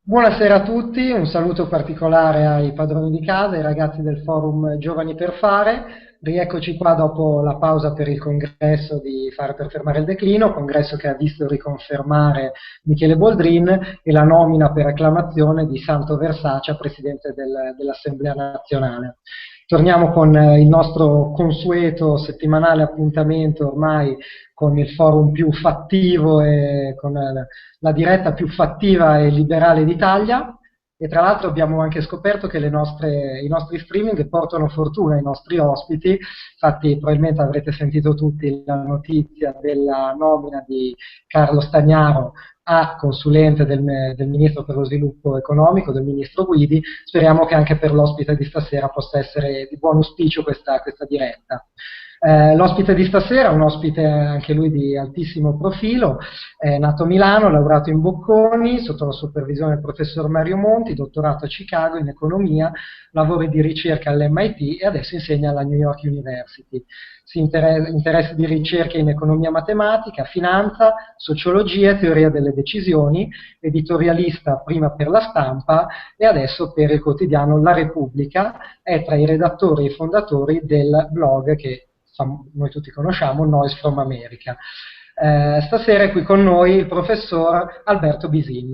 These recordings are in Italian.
Buonasera a tutti, un saluto particolare ai padroni di casa, ai ragazzi del forum Giovani per Fare. Rieccoci qua dopo la pausa per il congresso di Fare per fermare il declino, congresso che ha visto riconfermare Michele Boldrin e la nomina per acclamazione di Santo Versace, presidente dell'Assemblea nazionale. Torniamo con il nostro consueto settimanale appuntamento ormai con il forum più fattivo e con la diretta più fattiva e liberale d'Italia. E tra l'altro abbiamo anche scoperto che i nostri streaming portano fortuna ai nostri ospiti. Infatti probabilmente avrete sentito tutti la notizia della nomina di Carlo Stagnaro a consulente del Ministro per lo Sviluppo Economico, del Ministro Guidi. Speriamo che anche per l'ospite di stasera possa essere di buon auspicio questa diretta. L'ospite di stasera è un ospite anche lui di altissimo profilo, è nato a Milano, laureato in Bocconi, sotto la supervisione del professor Mario Monti, dottorato a Chicago in economia, lavori di ricerca all'MIT e adesso insegna alla New York University. Interessi di ricerca in economia matematica, finanza, sociologia e teoria delle decisioni, editorialista prima per La Stampa e adesso per il quotidiano La Repubblica, è tra i redattori e fondatori del blog che noi tutti conosciamo, Noise from America. Stasera è qui con noi il professor Alberto Bisin.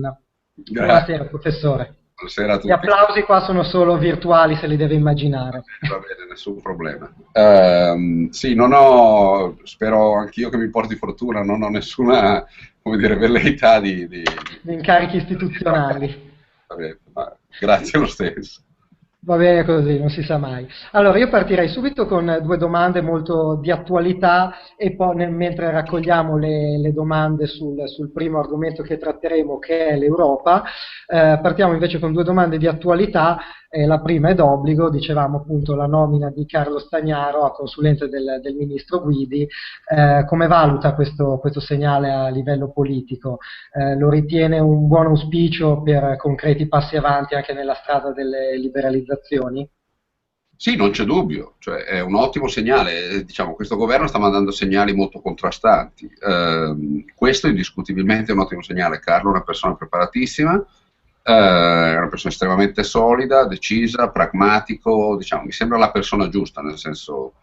Grazie, Buonasera professore. buonasera a Gli tutti. applausi qua sono solo virtuali, se li deve immaginare. Va bene, nessun problema. Sì, spero anch'io che mi porti fortuna, non ho nessuna, come dire, velleità Gli incarichi istituzionali. Va bene, ma grazie lo stesso. Va bene così, non si sa mai. Allora, io partirei subito con due domande molto di attualità e poi mentre raccogliamo le domande sul primo argomento che tratteremo, che è l'Europa, partiamo invece con due domande di attualità. La prima è d'obbligo, dicevamo appunto la nomina di Carlo Stagnaro a consulente del ministro Guidi. Come valuta questo segnale a livello politico? Lo ritiene un buon auspicio per concreti passi avanti anche nella strada delle liberalizzazioni? Sì, non c'è dubbio, cioè è un ottimo segnale. Diciamo, questo governo sta mandando segnali molto contrastanti. Questo indiscutibilmente è un ottimo segnale. Carlo è una persona preparatissima, è una persona estremamente solida, decisa, pragmatico, diciamo, mi sembra la persona giusta, nel senso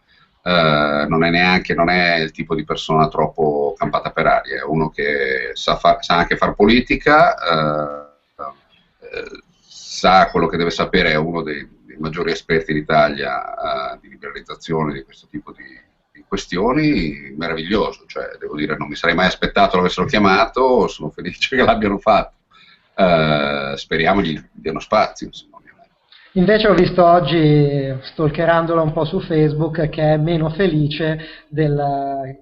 non è il tipo di persona troppo campata per aria, è uno che sa anche far politica, sa quello che deve sapere, è uno dei maggiori esperti d'Italia di liberalizzazione di questo tipo di questioni, meraviglioso, cioè devo dire non mi sarei mai aspettato l'avessero chiamato, sono felice che l'abbiano fatto. Speriamo gli diano spazio, insomma, ovviamente. Invece ho visto oggi, stalkerandola un po' su Facebook, che è meno felice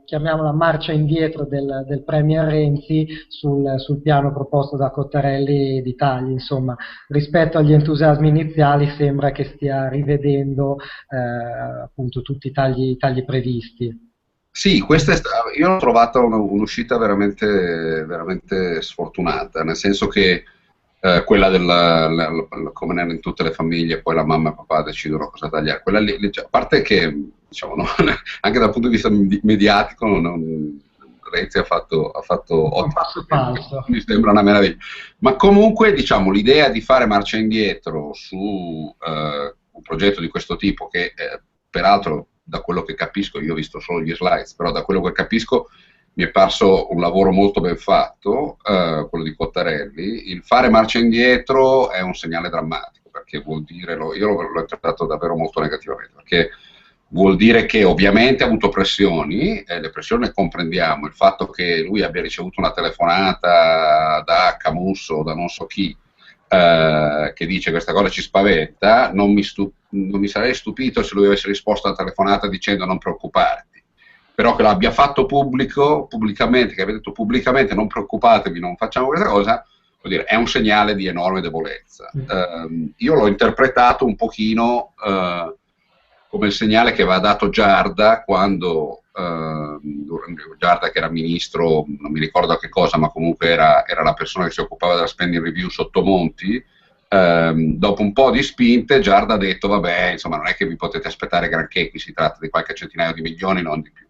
chiamiamola marcia indietro del Premier Renzi sul piano proposto da Cottarelli di tagli. Insomma, rispetto agli entusiasmi iniziali sembra che stia rivedendo appunto tutti i tagli previsti. Sì, io l'ho trovata un'uscita veramente sfortunata, nel senso che quella come in tutte le famiglie, poi la mamma e il papà decidono cosa tagliare. Quella cioè, a parte che, diciamo, anche dal punto di vista mediatico, Renzi ha fatto Un ottimo, passo falso. mi sembra una meraviglia. Ma comunque, diciamo, l'idea di fare marcia indietro su un progetto di questo tipo, che peraltro, da quello che capisco, io ho visto solo gli slides, però da quello che capisco mi è parso un lavoro molto ben fatto, quello di Cottarelli. Il fare marcia indietro è un segnale drammatico, perché vuol dire, io l'ho interpretato davvero molto negativamente, perché vuol dire che ovviamente ha avuto pressioni, e le pressioni le comprendiamo, il fatto che lui abbia ricevuto una telefonata da Camusso o da non so chi, che dice questa cosa ci spaventa, non mi sarei stupito se lui avesse risposto alla telefonata dicendo non preoccuparti, però che l'abbia fatto pubblicamente, che abbia detto pubblicamente non preoccupatevi, non facciamo questa cosa, vuol dire, è un segnale di enorme debolezza. Io l'ho interpretato un pochino come il segnale che aveva dato Giarda quando Giarda, che era ministro, non mi ricordo a che cosa, ma comunque era la persona che si occupava della spending review sotto Monti. Dopo un po' di spinte Giarda ha detto vabbè, insomma, non è che vi potete aspettare granché, qui si tratta di qualche centinaio di milioni, non di più.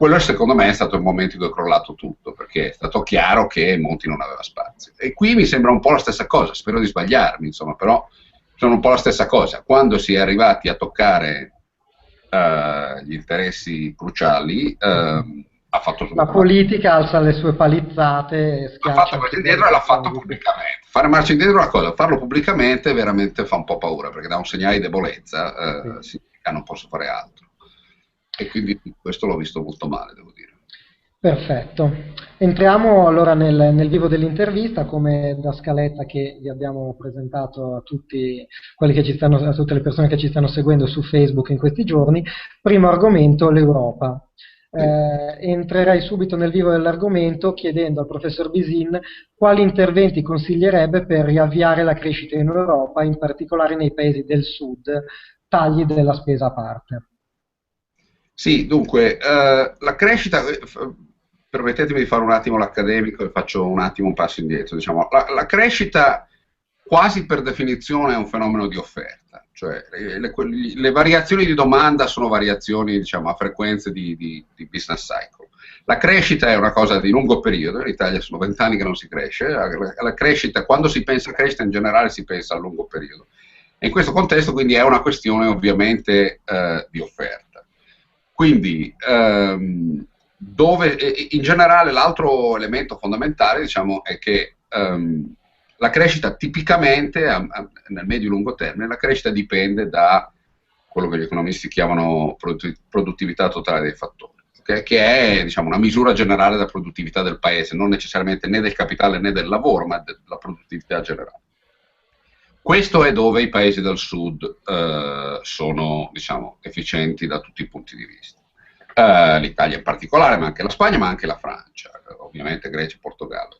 quello secondo me è stato il momento in cui è crollato tutto, perché è stato chiaro che Monti non aveva spazio. E qui mi sembra un po' la stessa cosa, spero di sbagliarmi, insomma, però sono un po' la stessa cosa. Quando si è arrivati a toccare gli interessi cruciali, ha fatto La tutto. politica alza le sue palizzate e Ha fatto schiaccia marcia anche indietro e l'ha fatto politici. pubblicamente. Fare marcia indietro è una cosa, farlo pubblicamente veramente fa un po' paura, perché dà un segnale di debolezza, Sì. significa non posso fare altro. E quindi questo l'ho visto molto male, devo dire. Perfetto. Entriamo allora nel vivo dell'intervista, come da scaletta che vi abbiamo presentato a tutti quelli che ci stanno, a tutte le persone che ci stanno seguendo su Facebook in questi giorni. Primo argomento, l'Europa. Sì. Entrerei subito nel vivo dell'argomento chiedendo al professor Bisin quali interventi consiglierebbe per riavviare la crescita in Europa, in particolare nei paesi del sud, tagli della spesa a parte. Sì, dunque, la crescita, permettetemi di fare un attimo l'accademico e faccio un attimo un passo indietro. Diciamo. La crescita quasi per definizione è un fenomeno di offerta, cioè le variazioni di domanda sono variazioni diciamo, a frequenze di business cycle. La crescita è una cosa di lungo periodo, in Italia sono 20 anni che non si cresce, la crescita, quando si pensa a crescita in generale si pensa a lungo periodo. E in questo contesto quindi è una questione ovviamente di offerta. Quindi, in generale l'altro elemento fondamentale diciamo, è che la crescita tipicamente, nel medio-lungo termine, la crescita dipende da quello che gli economisti chiamano produttività totale dei fattori, okay? Che è diciamo, una misura generale della produttività del paese, non necessariamente né del capitale né del lavoro, ma della produttività generale. Questo è dove i paesi del sud sono diciamo, efficienti da tutti i punti di vista. L'Italia in particolare, ma anche la Spagna, ma anche la Francia, ovviamente Grecia e Portogallo.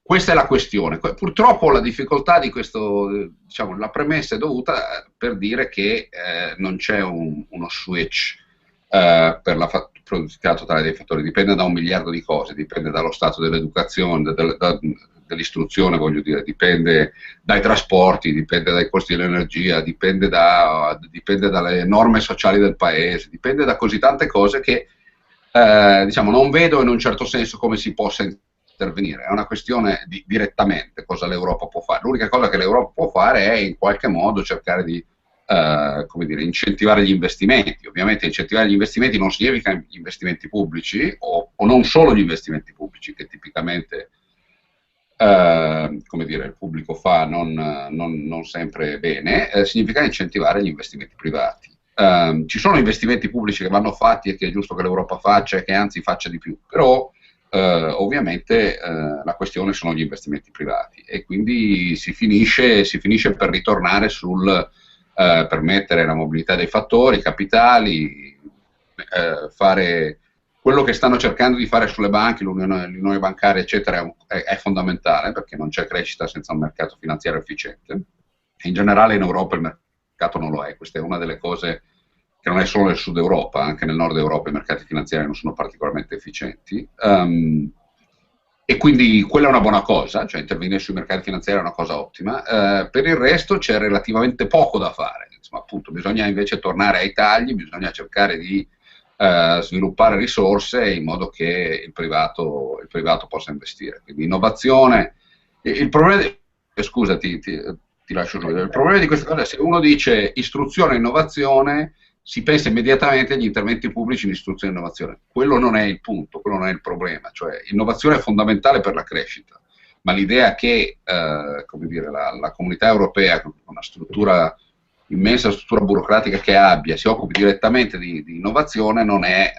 Questa è la questione. Purtroppo la difficoltà di questo, diciamo, la premessa è dovuta per dire che non c'è uno switch per la produttività totale dei fattori, dipende da 1 miliardo di cose, dipende dallo stato dell'educazione, dell'istruzione, voglio dire, dipende dai trasporti, dipende dai costi dell'energia, dipende dalle norme sociali del paese, dipende da così tante cose che diciamo, non vedo in un certo senso come si possa intervenire. È una questione direttamente cosa l'Europa può fare. L'unica cosa che l'Europa può fare è in qualche modo cercare di come dire, incentivare gli investimenti. Ovviamente incentivare gli investimenti non significa gli investimenti pubblici o non solo gli investimenti pubblici che tipicamente come dire, il pubblico fa non sempre bene, significa incentivare gli investimenti privati. Ci sono investimenti pubblici che vanno fatti e che è giusto che l'Europa faccia e che anzi faccia di più, però ovviamente la questione sono gli investimenti privati e quindi si finisce per ritornare sul permettere la mobilità dei fattori, capitali, fare quello che stanno cercando di fare sulle banche, l'unione bancaria, eccetera, è fondamentale perché non c'è crescita senza un mercato finanziario efficiente. E in generale in Europa il mercato non lo è. Questa è una delle cose che non è solo nel sud Europa, anche nel nord Europa i mercati finanziari non sono particolarmente efficienti. E quindi quella è una buona cosa, cioè intervenire sui mercati finanziari è una cosa ottima. Per il resto c'è relativamente poco da fare. Insomma, appunto, bisogna invece tornare ai tagli, bisogna cercare di sviluppare risorse in modo che il privato possa investire. Quindi innovazione. Il problema scusa, ti lascio subito. Il problema di questa cosa è se uno dice istruzione e innovazione, si pensa immediatamente agli interventi pubblici in istruzione e innovazione. Quello non è il punto, quello non è il problema. Cioè, innovazione è fondamentale per la crescita, ma l'idea che come dire, la comunità europea, con una immensa struttura burocratica che abbia, si occupi direttamente di innovazione, non è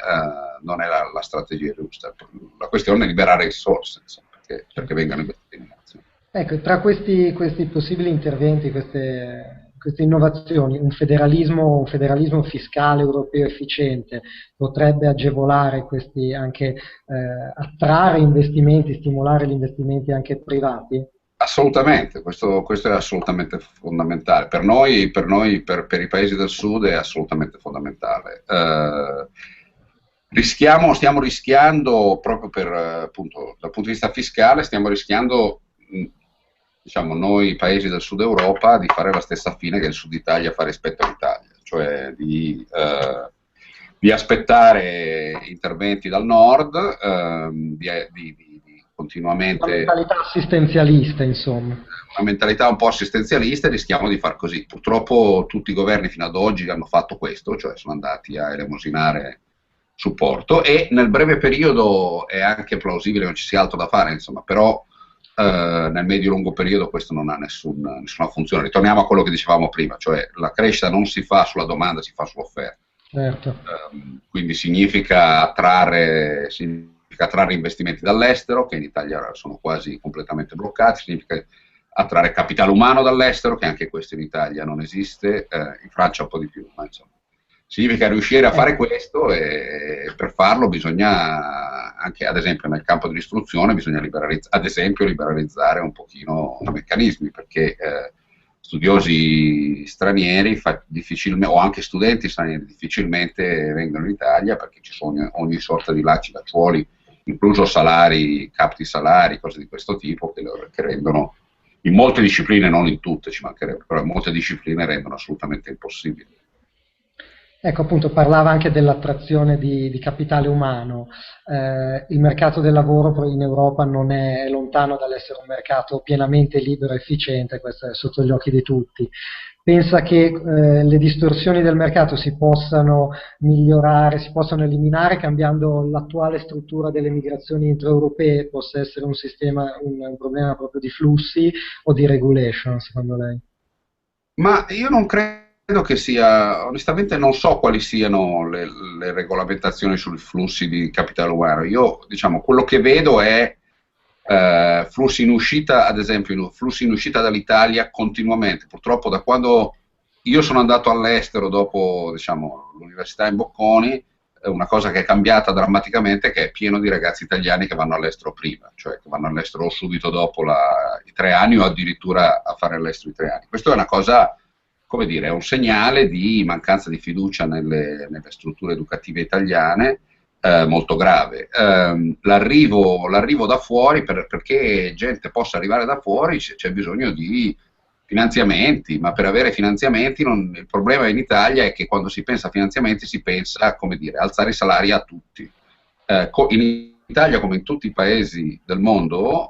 la strategia giusta. La questione è liberare risorse, insomma, perché vengano investite in innovazione. Ecco, tra questi possibili interventi, queste innovazioni, un federalismo fiscale europeo efficiente potrebbe agevolare questi, anche attrarre investimenti, stimolare gli investimenti anche privati? Assolutamente, questo è assolutamente fondamentale. Per noi, per i paesi del sud è assolutamente fondamentale. Stiamo rischiando, proprio appunto, dal punto di vista fiscale, stiamo rischiando, diciamo, noi paesi del sud Europa, di fare la stessa fine che il sud Italia fa rispetto all'Italia, cioè di di aspettare interventi dal nord, di Una continuamente mentalità assistenzialista, insomma. una mentalità un po' assistenzialista e rischiamo di far così. Purtroppo tutti i governi fino ad oggi hanno fatto questo, cioè sono andati a elemosinare supporto e nel breve periodo è anche plausibile che non ci sia altro da fare, insomma, però nel medio-lungo periodo questo non ha nessuna funzione. Ritorniamo a quello che dicevamo prima, cioè la crescita non si fa sulla domanda, si fa sull'offerta. Certo. Quindi significa attrarre investimenti dall'estero, che in Italia sono quasi completamente bloccati, significa attrarre capitale umano dall'estero, che anche questo in Italia non esiste, in Francia un po' di più, ma insomma. Significa riuscire a fare questo e per farlo bisogna, anche ad esempio nel campo dell'istruzione, bisogna liberalizzare un pochino i meccanismi, perché studiosi stranieri o anche studenti stranieri difficilmente vengono in Italia perché ci sono ogni sorta di lacci lacciuoli, incluso salari, capti salari, cose di questo tipo che rendono, in molte discipline, non in tutte ci mancherebbe, però in molte discipline rendono assolutamente impossibile. Ecco, appunto, parlava anche dell'attrazione di capitale umano. Il mercato del lavoro in Europa non è lontano dall'essere un mercato pienamente libero e efficiente, questo è sotto gli occhi di tutti. Pensa che le distorsioni del mercato si possano migliorare, si possano eliminare cambiando l'attuale struttura delle migrazioni intraeuropee? Possa essere un sistema, un problema proprio di flussi o di regulation, secondo lei? Ma io non credo che sia, onestamente non so quali siano le regolamentazioni sui flussi di capitale umano. Io, diciamo, quello che vedo è flussi in uscita, ad esempio, flussi in uscita dall'Italia continuamente. Purtroppo da quando io sono andato all'estero dopo, diciamo, l'università in Bocconi, una cosa che è cambiata drammaticamente è che è pieno di ragazzi italiani che vanno all'estero prima, cioè che vanno all'estero subito dopo i 3 anni o addirittura a fare all'estero i 3 anni. Questo è una cosa, come dire, è un segnale di mancanza di fiducia nelle strutture educative italiane molto grave. L'arrivo da fuori, perché gente possa arrivare da fuori c'è bisogno di finanziamenti, ma per avere finanziamenti il problema in Italia è che quando si pensa a finanziamenti si pensa, come dire, alzare i salari a tutti. In Italia, come in tutti i paesi del mondo,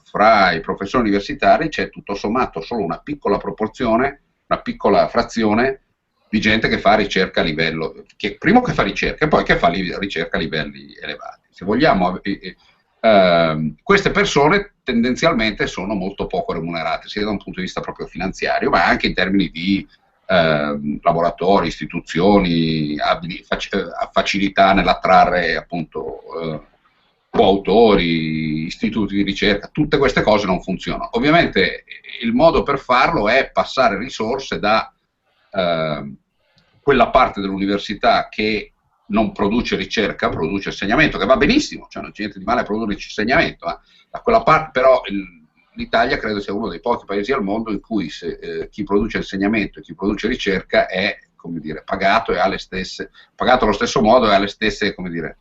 fra i professori universitari c'è tutto sommato solo una piccola proporzione, una piccola frazione di gente che fa ricerca a livello, primo che fa ricerca e poi che fa ricerca a livelli elevati. Se vogliamo, queste persone tendenzialmente sono molto poco remunerate, sia da un punto di vista proprio finanziario, ma anche in termini di laboratori, istituzioni, facilità nell'attrarre appunto coautori, istituti di ricerca. Tutte queste cose non funzionano. Ovviamente il modo per farlo è passare risorse da quella parte dell'università che non produce ricerca, produce insegnamento, che va benissimo, cioè non c'è niente di male a produrre insegnamento, ma da quella parte però l'Italia credo sia uno dei pochi paesi al mondo in cui chi produce insegnamento e chi produce ricerca è, come dire, pagato allo stesso modo e ha le stesse, come dire,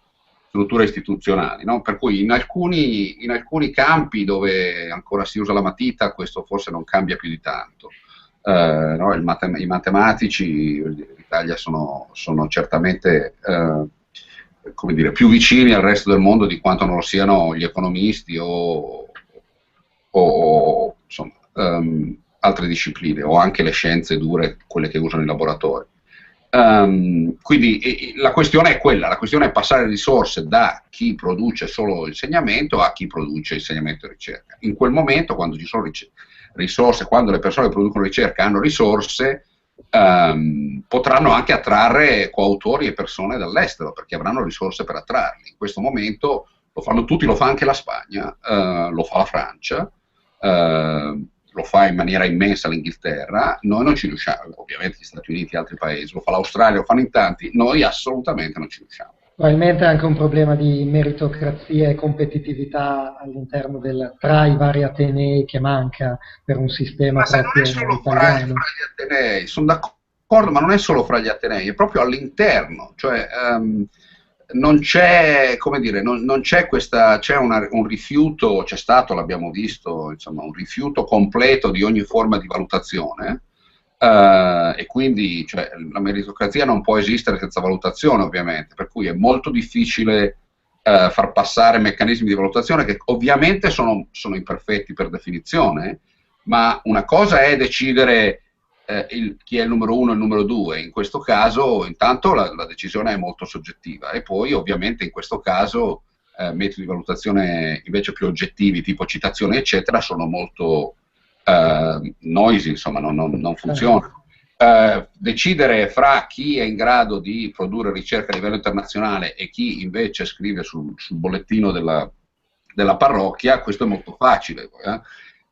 strutture istituzionali, no? Per cui in alcuni campi dove ancora si usa la matita questo forse non cambia più di tanto. No, i matematici in Italia sono certamente come dire, più vicini al resto del mondo di quanto non lo siano gli economisti o insomma, altre discipline o anche le scienze dure, quelle che usano i laboratori. Quindi la questione è quella, la questione è passare risorse da chi produce solo insegnamento a chi produce insegnamento e ricerca. In quel momento, quando ci sono risorse, quando le persone che producono ricerca hanno risorse, potranno anche attrarre coautori e persone dall'estero, perché avranno risorse per attrarli. In questo momento lo fanno tutti, lo fa anche la Spagna, lo fa la Francia, lo fa in maniera immensa l'Inghilterra, noi non ci riusciamo, ovviamente gli Stati Uniti e altri paesi, lo fa l'Australia, lo fanno in tanti, noi assolutamente non ci riusciamo. Probabilmente è anche un problema di meritocrazia e competitività all'interno tra i vari atenei che manca per un sistema Ma se non proprio è solo italiano. fra gli atenei, sono d'accordo, ma non è solo fra gli atenei, è proprio all'interno, cioè non c'è, come dire, non c'è un rifiuto, c'è stato, l'abbiamo visto, insomma, un rifiuto completo di ogni forma di valutazione, E quindi cioè, la meritocrazia non può esistere senza valutazione, ovviamente, per cui è molto difficile far passare meccanismi di valutazione che ovviamente sono imperfetti per definizione, ma una cosa è decidere chi è il numero uno e il numero due. In questo caso, intanto, la decisione è molto soggettiva, e poi ovviamente in questo caso metodi di valutazione invece più oggettivi, tipo citazioni, eccetera, sono molto noisy, insomma, non funzionano. Decidere fra chi è in grado di produrre ricerca a livello internazionale e chi invece scrive sul bollettino della parrocchia, questo è molto facile.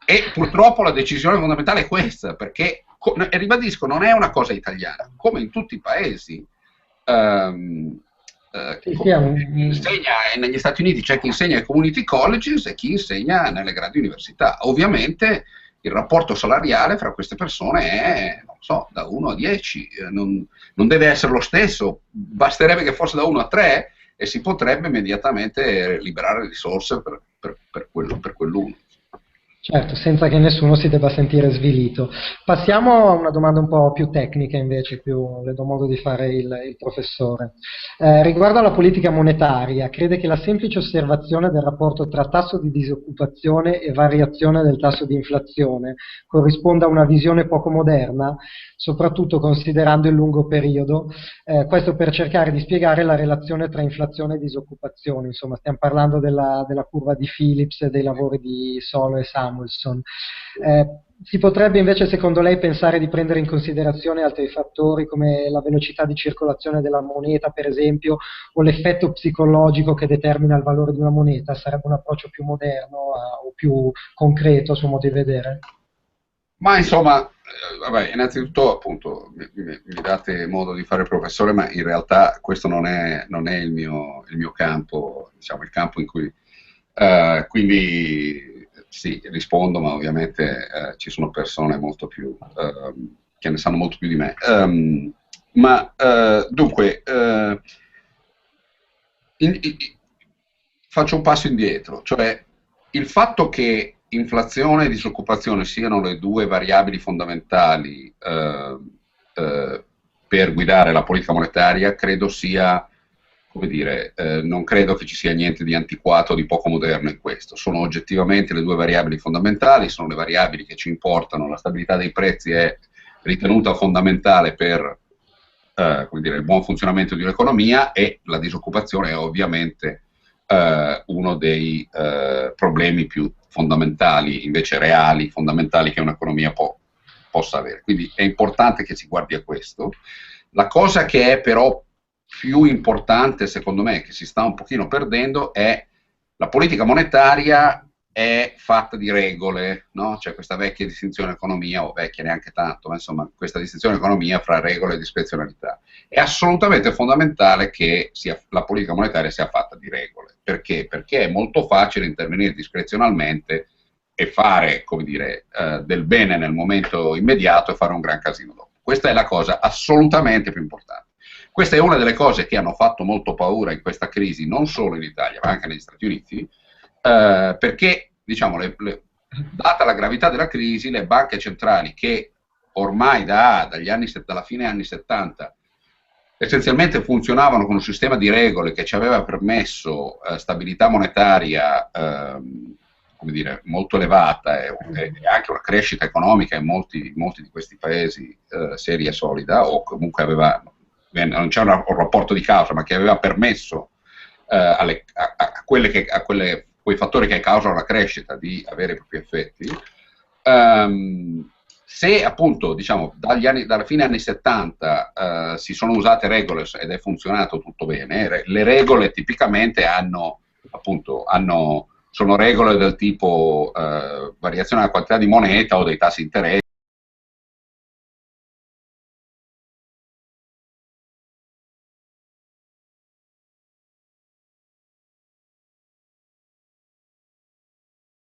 E purtroppo la decisione fondamentale è questa, perché, e ribadisco, non è una cosa italiana, come in tutti i paesi. Insegna, negli Stati Uniti c'è chi insegna ai community colleges e chi insegna nelle grandi università. Ovviamente il rapporto salariale fra queste persone è, non so, da 1 a 10, non deve essere lo stesso, basterebbe che fosse da 1 a 3 e si potrebbe immediatamente liberare risorse per quell'uno. Certo, senza che nessuno si debba sentire svilito. Passiamo a una domanda un po' più tecnica invece, le do modo di fare il professore. Riguardo alla politica monetaria, crede che la semplice osservazione del rapporto tra tasso di disoccupazione e variazione del tasso di inflazione corrisponda a una visione poco moderna, soprattutto considerando il lungo periodo, questo per cercare di spiegare la relazione tra inflazione e disoccupazione. Insomma, stiamo parlando della curva di Phillips e dei lavori di Solo e Samuelson. Si potrebbe invece, secondo lei, pensare di prendere in considerazione altri fattori come la velocità di circolazione della moneta, per esempio, o l'effetto psicologico che determina il valore di una moneta? Sarebbe un approccio più moderno o più concreto, a suo modo di vedere? Ma insomma, vabbè, innanzitutto appunto mi date modo di fare professore, ma in realtà questo non è il mio campo, diciamo, il campo in cui quindi sì, rispondo, ma ovviamente ci sono persone molto più che ne sanno molto più di me. Dunque, faccio un passo indietro, cioè il fatto che inflazione e disoccupazione siano le due variabili fondamentali per guidare la politica monetaria, credo sia, come dire, non credo che ci sia niente di antiquato o di poco moderno in questo. Sono oggettivamente le due variabili fondamentali, sono le variabili che ci importano, la stabilità dei prezzi è ritenuta fondamentale per come dire, il buon funzionamento di un'economia, e la disoccupazione è ovviamente uno dei problemi più fondamentali, invece reali, fondamentali che un'economia possa avere. Quindi è importante che si guardi a questo. La cosa che è però più importante, secondo me, che si sta un pochino perdendo, è la politica monetaria è fatta di regole, no? C'è questa vecchia distinzione economia, o vecchia neanche tanto, ma insomma questa distinzione economia fra regole e discrezionalità. È assolutamente fondamentale che la politica monetaria sia fatta di regole. Perché? Perché è molto facile intervenire discrezionalmente e fare, come dire, del bene nel momento immediato e fare un gran casino dopo. Questa è la cosa assolutamente più importante. Questa è una delle cose che hanno fatto molto paura in questa crisi, non solo in Italia, ma anche negli Stati Uniti, perché, diciamo, data la gravità della crisi, le banche centrali che ormai dalla fine anni 70 essenzialmente funzionavano con un sistema di regole che ci aveva permesso stabilità monetaria come dire, molto elevata e anche una crescita economica in molti di questi paesi seria e solida, o comunque non c'è un rapporto di causa, ma che aveva permesso a quei fattori che causano la crescita di avere i propri effetti. Se appunto, diciamo, dalla fine anni 70 si sono usate regole ed è funzionato tutto bene, le regole tipicamente sono regole del tipo variazione della quantità di moneta o dei tassi di interesse,